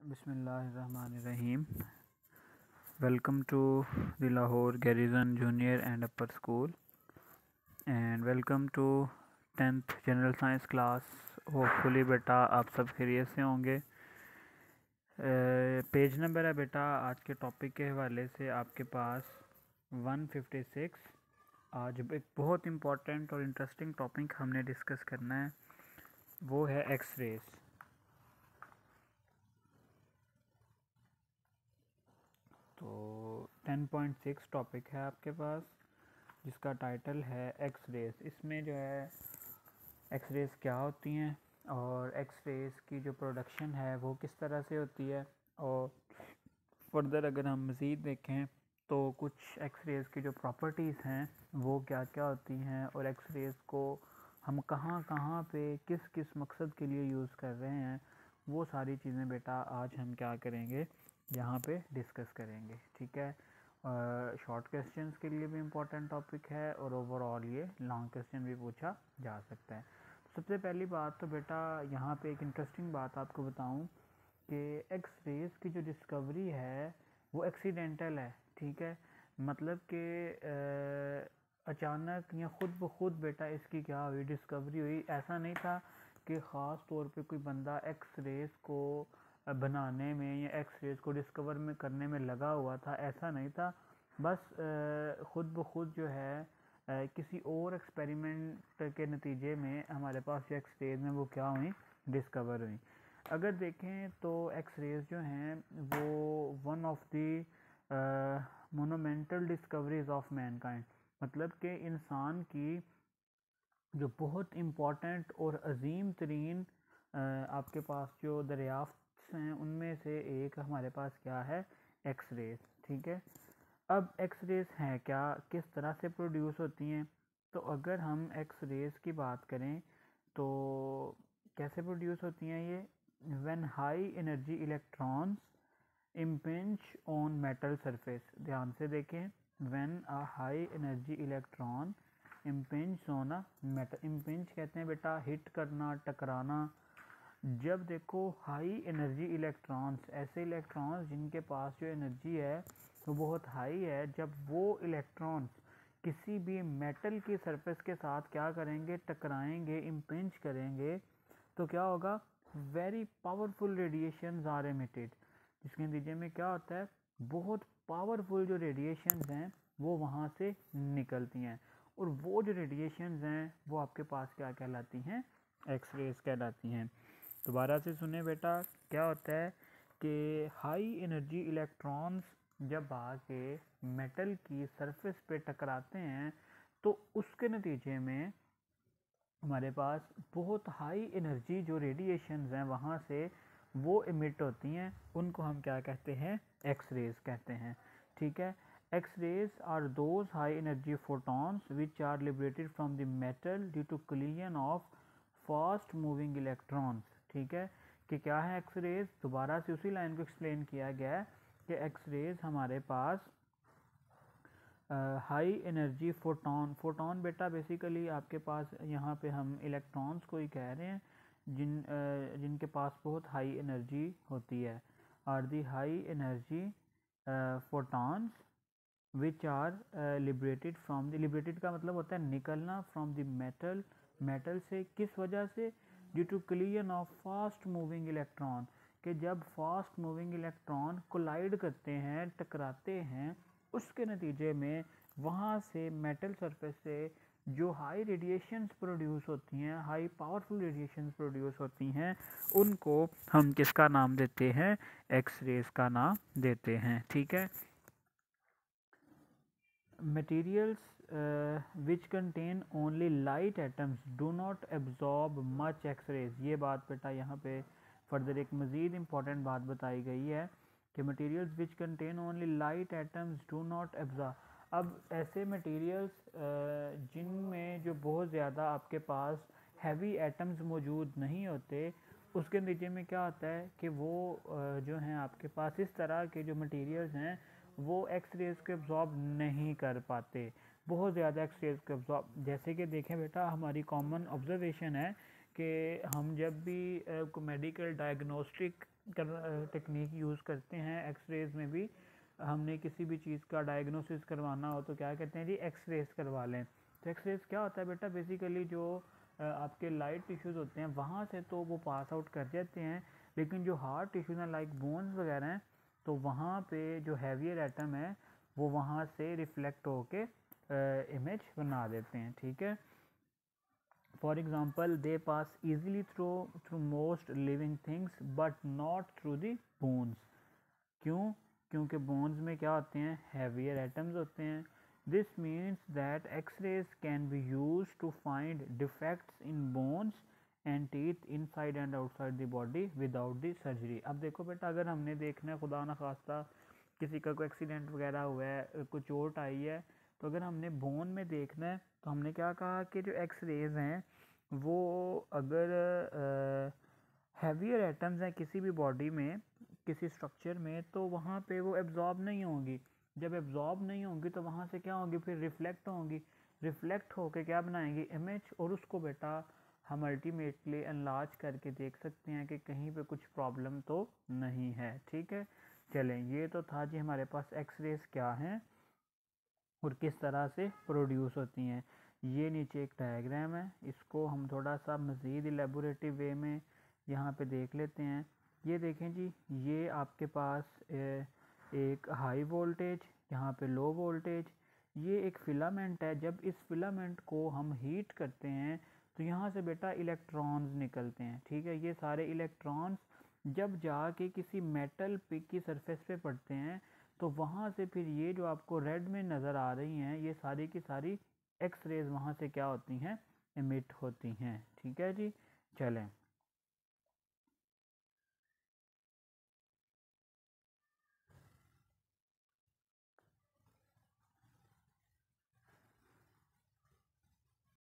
Bismillahirrahmanirrahim. Welcome to the Lahore Garrison Junior and Upper School, and welcome to 10th General Science class. Hopefully बेटा आप सब खैरियत से होंगे. पेज नंबर है बेटा आज के टॉपिक के हवाले से आपके पास 156. आज एक बहुत इम्पोर्टेंट और इंटरेस्टिंग टॉपिक हमने डिस्कस करना है, वो है एक्स-रेज. तो 10.6 टॉपिक है आपके पास, जिसका टाइटल है एक्स रेज. इसमें जो है एक्स रेज क्या होती हैं और एक्स रेज की जो प्रोडक्शन है वो किस तरह से होती है, और फर्दर अगर हम मज़ीद देखें तो कुछ एक्स रेज की जो प्रॉपर्टीज़ हैं वो क्या क्या होती हैं, और एक्स रेज को हम कहाँ कहाँ पे किस किस मकसद के लिए यूज़ कर रहे हैं, वो सारी चीज़ें बेटा आज हम क्या करेंगे यहाँ पे डिस्कस करेंगे. ठीक है. शॉर्ट क्वेश्चंस के लिए भी इम्पोर्टेंट टॉपिक है और ओवरऑल ये लॉन्ग क्वेश्चन भी पूछा जा सकता है. सबसे पहली बात तो बेटा यहाँ पे एक इंटरेस्टिंग बात आपको बताऊँ कि एक्स रेज की जो डिस्कवरी है वो एक्सीडेंटल है. ठीक है. मतलब कि अचानक या ख़ुद ब खुद बेटा इसकी क्या हुई, डिस्कवरी हुई. ऐसा नहीं था कि ख़ास तौर पे कोई बंदा एक्स रेज को बनाने में या एक्स रेज को डिस्कवर में करने में लगा हुआ था. ऐसा नहीं था. बस ख़ुद ब खुद जो है किसी और एक्सपेरिमेंट के नतीजे में हमारे पास जो एक्स रेज में वो क्या हुई, डिस्कवर हुई. अगर देखें तो एक्स रेज जो हैं वो one of the monumental discoveries of Mankind, मतलब कि इंसान की जो बहुत इम्पोर्टेंट और अजीम तरीन आपके पास जो दरियाफ्त हैं उनमें से एक हमारे पास क्या है, एक्स रेज. ठीक है. अब एक्स रेज हैं क्या, किस तरह से प्रोड्यूस होती हैं. तो अगर हम एक्स रेज की बात करें तो कैसे प्रोड्यूस होती हैं ये, when high energy electrons impinge on metal surface. ध्यान से देखें, when a high energy electron impinge on a metal. Impinge कहते हैं बेटा हिट करना, टकराना. जब देखो हाई एनर्जी इलेक्ट्रॉन्स, ऐसे इलेक्ट्रॉन्स जिनके पास जो एनर्जी है वो बहुत हाई है, जब वो इलेक्ट्रॉन्स किसी भी मेटल की सरफेस के साथ क्या करेंगे, टकराएंगे, इम्पिंज करेंगे, तो क्या होगा, very powerful radiations are emitted. जिसके नतीजे में क्या होता है, बहुत पावरफुल जो रेडिएशंस हैं वो वहाँ से निकलती हैं, और वो जो रेडिएशंस हैं वो आपके पास क्या कहलाती हैं, एक्स रेज कहलाती हैं. दोबारा से सुने बेटा, क्या होता है कि हाई एनर्जी इलेक्ट्रॉन्स जब आके मेटल की सरफेस पे टकराते हैं तो उसके नतीजे में हमारे पास बहुत हाई एनर्जी जो रेडिएशंस हैं वहाँ से वो इमिट होती हैं. उनको हम क्या कहते हैं, एक्स रेज कहते हैं. ठीक है. X rays are those high energy photons which are liberated from the metal due to collision of fast moving electrons. ठीक है. कि क्या है एक्स रेज, दोबारा से उसी लाइन को एक्सप्लेन किया गया है कि एक्स रेज हमारे पास हाई एनर्जी फोटॉन. फोटॉन बेटा बेसिकली आपके पास यहाँ पे हम इलेक्ट्रॉन्स को ही कह रहे हैं जिनके पास बहुत हाई एनर्जी होती है. Are the high energy photons which are liberated from the, liberated का मतलब होता है निकलना, फ्रॉम द मेटल, मेटल से. किस वजह से, due to collision of fast moving electron, कि जब फास्ट मूविंग इलेक्ट्रॉन कोलाइड करते हैं, टकराते हैं, उसके नतीजे में वहाँ से मेटल सरफेस से जो हाई रेडिएशंस प्रोड्यूस होती हैं, हाई पावरफुल रेडिएशंस प्रोड्यूस होती हैं, उनको हम किसका नाम देते हैं, एक्स रेज का नाम देते हैं. ठीक है. Materials which contain only light atoms do not absorb much X rays. ये बात बेटा यहाँ पे फर्दर एक मज़ीद इम्पॉर्टेंट बात बताई गई है कि materials which contain only light atoms do not absorb. अब ऐसे मटेरियल्स जिनमें जो बहुत ज़्यादा आपके पास हैवी एटम्स मौजूद नहीं होते, उसके नतीजे में क्या होता है कि वो जो हैं आपके पास इस तरह के जो मटेरियल्स हैं वो एक्स रेज को एब्जॉर्ब नहीं कर पाते, बहुत ज़्यादा एक्स रेज को एब्जॉर्ब. जैसे कि देखें बेटा, हमारी कॉमन ऑब्जर्वेशन है कि हम जब भी मेडिकल डायग्नोस्टिक टेक्निक यूज़ करते हैं, एक्सरेज में भी हमने किसी भी चीज़ का डायग्नोसिस करवाना हो तो क्या कहते हैं जी, एक्सरेज करवा लें। तो एक्सरेज क्या होता है बेटा, बेसिकली जो आपके लाइट टिश्यूज़ होते हैं वहाँ से तो वो पास आउट कर जाते हैं, लेकिन जो हार्ड टिश्यूज़ हैं लाइक बोन्स वगैरह हैं, तो वहाँ पे जो हैवियर एटम है वो वहाँ से रिफ्लेक्ट होके इमेज बना देते हैं, ठीक है। For example they pass easily through most living things but not through the bones. क्यों? क्योंकि बोन्स में क्या होते हैं, हैवियर एटम्स होते हैं। This means that X rays can be use to find defects in bones and teeth inside and outside the body without the surgery. अब देखो बेटा, अगर हमने देखना है खुदा ना खास्ता किसी का कोई एक्सीडेंट वगैरह हुआ है, कोई चोट आई है, तो अगर हमने बोन में देखना है तो हमने क्या कहा कि जो एक्सरेज हैं वो अगर हैवियर एटम्स हैं किसी भी बॉडी में, किसी स्ट्रक्चर में, तो वहाँ पे वो एब्जॉर्ब नहीं होंगी। जब एब्जॉर्ब नहीं होंगी तो वहाँ से क्या होंगी, फिर रिफ्लेक्ट होंगी। रिफ्लेक्ट होके क्या बनाएंगी, इमेज, और उसको बेटा हम अल्टीमेटली एनलार्ज करके देख सकते हैं कि कहीं पे कुछ प्रॉब्लम तो नहीं है, ठीक है। चलें, ये तो था जी हमारे पास एक्सरेज क्या हैं और किस तरह से प्रोड्यूस होती हैं। ये नीचे एक डायग्राम है, इसको हम थोड़ा सा मज़ीद इलेबोरेटिव वे में यहाँ पे देख लेते हैं। ये देखें जी, ये आपके पास एक हाई वोल्टेज, यहाँ पे लो वोल्टेज, ये एक फिलामेंट है। जब इस फिलामेंट को हम हीट करते हैं तो यहाँ से बेटा इलेक्ट्रॉन्स निकलते हैं, ठीक है। ये सारे इलेक्ट्रॉन्स जब जाके किसी मेटल पिक की सरफेस पे पड़ते हैं तो वहाँ से फिर ये जो आपको रेड में नज़र आ रही हैं, ये सारी की सारी एक्स रेज वहाँ से क्या होती हैं, एमिट होती हैं, ठीक है जी। चलें,